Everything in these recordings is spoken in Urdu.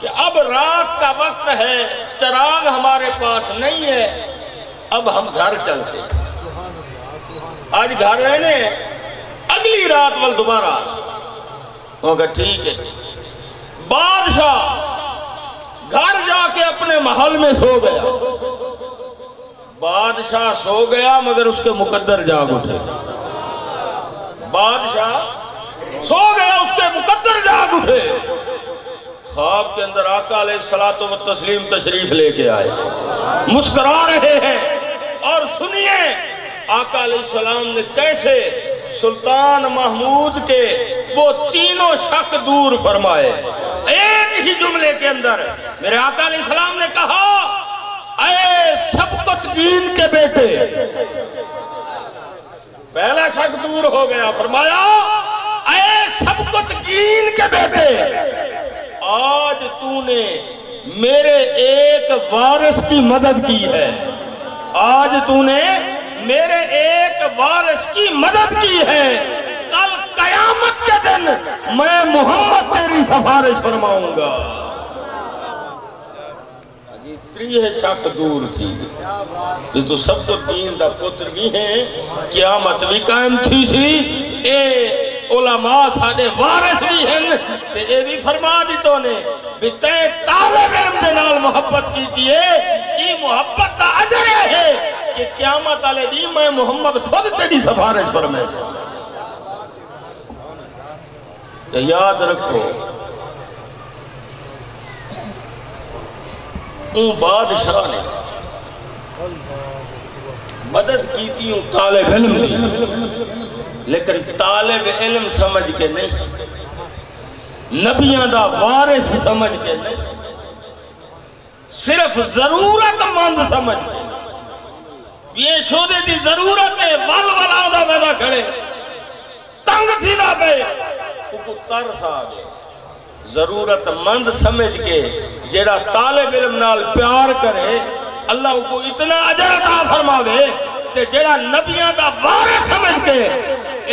کہ اب رات کا وقت ہے، چراغ ہمارے پاس نہیں ہے، اب ہم گھر چلتے، آج گھر رہنے، اگلی رات وال دوبارہ ہوگا۔ ٹھیک ہے، بادشاہ گھر جا کے اپنے محل میں سو گیا۔ بادشاہ سو گیا مگر اس کے مقدر جاگ اٹھے۔ بادشاہ سو گیا، اس کے مقدر جاگ اٹھے۔ خواب کے اندر آقا علیہ الصلوۃ والتسلیم تشریف لے کے آئے، مسکرا رہے ہیں، اور سنیے آقا علیہ السلام نے کیسے سلطان محمود کے وہ تینوں شک دور فرمائے۔ ایک ہی جملے کے اندر میرے آقا علیہ السلام نے کہا، اے سبقت دین کے بیٹے، پہلا شک دور ہو گیا، فرمایا اے سبقت دین کے بیٹے، آج تو نے میرے ایک وارث کی مدد کی ہے، آج تو نے میرے ایک وارث کی مدد کی ہے، کل قیامت کے دن میں محمد تیری سفارش فرماؤں گا۔ تریہ شک دور تھی، یہ تو سب تو دین دا پتر بھی ہیں، قیامت بھی قائم تھی سی، اے علماء ساڑے وارث بھی ہیں، تے اے بھی فرما دی تو نے بھی تے طالب علم دے نال محبت کی دیئے، یہ محبت دا عجر ہے کہ قیامت علیہ دی میں محمد خود تیری سفارش فرمائے سے۔ تو یاد رکھو، ان بادشاہ نے مدد کی تھی ان طالب علم نے، لیکن طالب علم سمجھ کے نہیں، نبیان دا وارث سمجھ کے نہیں، صرف ضرورت مند سمجھ کے، یہ شودے دی ضرورت ہے، وال والا دا پیدا کھڑے، تنگ تھی دا پہ کو ترس آگے، ضرورت مند سمجھ کے جیڑا طالب علم نال پیار کرے، اللہ کو اتنا اجر عطا فرماوے، کہ جیڑا نبیان دا وارث سمجھ کے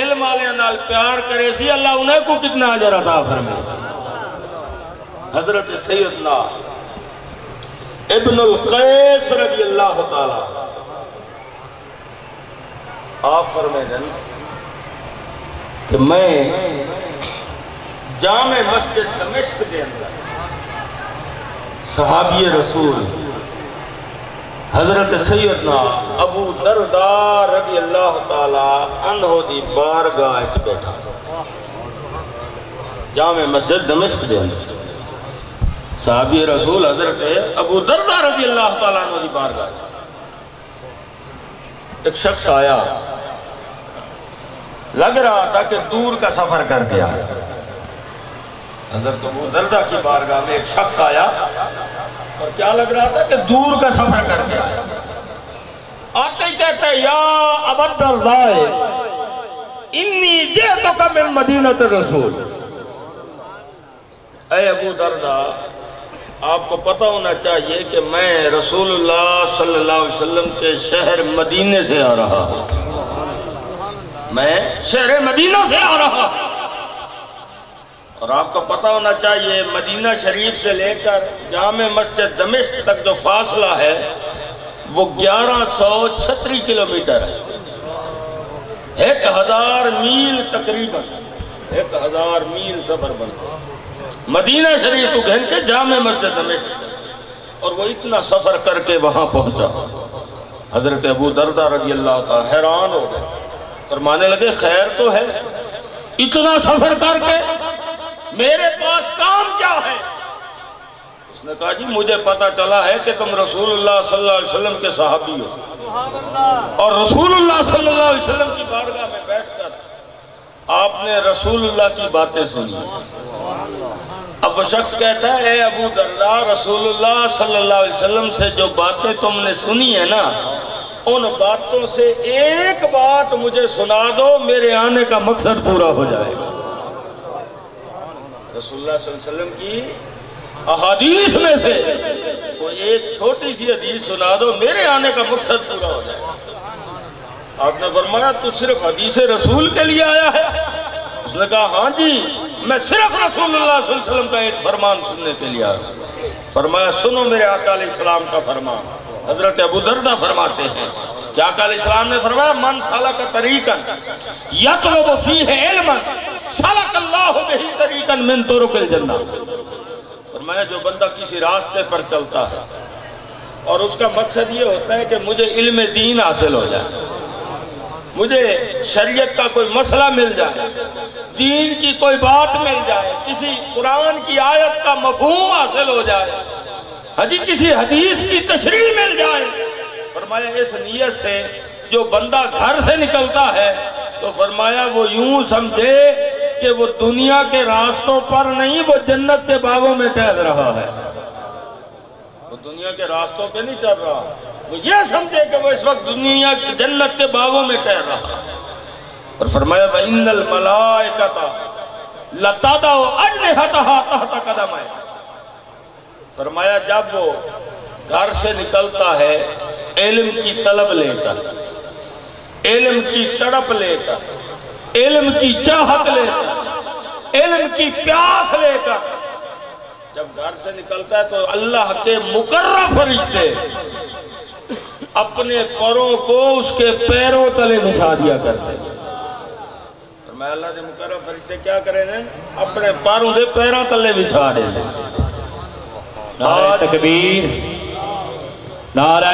علم والے نال پیار کرے سی، اللہ انہیں کو کتنا اجر عطا فرمائے سی۔ حضرت سیدنا ابن القیس رضی اللہ تعالی آپ فرمائے دن کہ میں جامع مسجد دمشق دے اندر صحابی رسول حضرت سیدنا ابو درداء رضی اللہ تعالی عنہ دی بارگاہ بیٹھا، جامع مسجد دمشق دے اندر صحابی رسول حضرت ابو درداء رضی اللہ تعالی عنہ دی بارگاہ، ایک شخص آیا، لگ رہا تھا کہ دور کا سفر کر کے آیا۔ حضرت ابو درداء کی بارگاہ میں ایک شخص آیا اور کیا لگ رہا تھا کہ دور کا سفر کر کے آیا، آتے ہی کہتا ہے یا ابو درداء انی جئتک من مدینۃ الرسول، اے ابو درداء آپ کو پتہ ہونا چاہیے کہ میں رسول اللہ صلی اللہ علیہ وسلم کے شہر مدینے سے آ رہا ہوں، میں شہر مدینہ سے آ رہا ہوں، اور آپ کو پتہ ہونا چاہیے مدینہ شریف سے لے کر جامع مسجد دمشق تک جو فاصلہ ہے وہ 1136 کلومیٹر ہے، 1000 میل تقریباً، 1000 میل سفر بنتا مدینہ شریف تو گھن کے جامع مسجد دمشق، اور وہ اتنا سفر کر کے وہاں پہنچا۔ حضرت ابو درداء رضی اللہ تعالی حیران ہو گئے، فرمانے لگے خیر تو ہے، اتنا سفر کر کے میرے پاس کام کیا ہے؟ اس نے کہا جی مجھے پتا چلا ہے کہ تم رسول اللہ صلی اللہ علیہ وسلم کے صحابی ہو، اور رسول اللہ صلی اللہ علیہ وسلم کی بارگاہ میں بیٹھ کر آپ نے رسول اللہ کی باتیں سنی۔ اب وہ شخص کہتا ہے اے ابو درداء رسول اللہ صلی اللہ علیہ وسلم سے جو باتیں تم نے سنی ہے نا، ان باتوں سے ایک بات مجھے سنا دو، میرے آنے کا مقصد پورا ہو جائے گا۔ رسول اللہ صلی اللہ علیہ وسلم کی احادیث میں سے کوئی ایک چھوٹی سی حدیث سنا دو، میرے آنے کا مقصد پورا ہو جائے گا۔ آپ نے فرمایا تو صرف حدیث رسول کے لیے آیا ہے؟ اس نے کہا ہاں جی، میں صرف رسول اللہ صلی اللہ علیہ وسلم کا ایک فرمان سننے کے لیے آیا۔ فرمایا سنو میرے آقا علیہ السلام کا فرمان۔ حضرت ابو دردہ فرماتے ہیں کہ آقا علیہ السلام نے فرمایا من سلک طریقا یطلب فیہ علما سلک اللہ بہ طریقا من طرق الجنہ۔ فرمایا جو بندہ کسی راستے پر چلتا ہے اور اس کا مقصد یہ ہوتا ہے کہ مجھے علم دین حاصل ہو جائے، مجھے شریعت کا کوئی مسئلہ مل جائے، دین کی کوئی بات مل جائے، کسی قرآن کی آیت کا مفہوم حاصل ہو جائے، کسی حدیث کی تشریح مل جائے، فرمایا اس نیت سے جو بندہ گھر سے نکلتا ہے تو فرمایا وہ یوں سمجھے کہ وہ دنیا کے راستوں پر نہیں، وہ جنت کے باغوں میں ٹہل رہا ہے۔ وہ دنیا کے راستوں پہ نہیں چل رہا، وہ یہ سمجھے کہ وہ اس وقت دنیا کی جنت کے باغوں میں ٹہل رہا ہے۔ اور فرمایا وَإِنَّ الْمَلَائِكَةَ لَتَضَعُ أَجْنِحَتَهَا تَحْتَ قَدَمَيْهِ۔ فرمایا جب وہ گھر سے نکلتا ہے علم کی طلب لے کر، علم کی تڑپ لے کر، علم کی چاہت لے کر، علم کی پیاس لے کر جب گھر سے نکلتا ہے تو اللہ کے مقرر فرشتے اپنے پروں کو اس کے پیروں تلے بچھا دیا کرتے ہیں۔ فرمایا اللہ کے مقرر فرشتے کیا کریں گے؟ اپنے پاروں دے پیروں تلے بچھا دیں گے۔ نعرہ تکبیر، نعرہ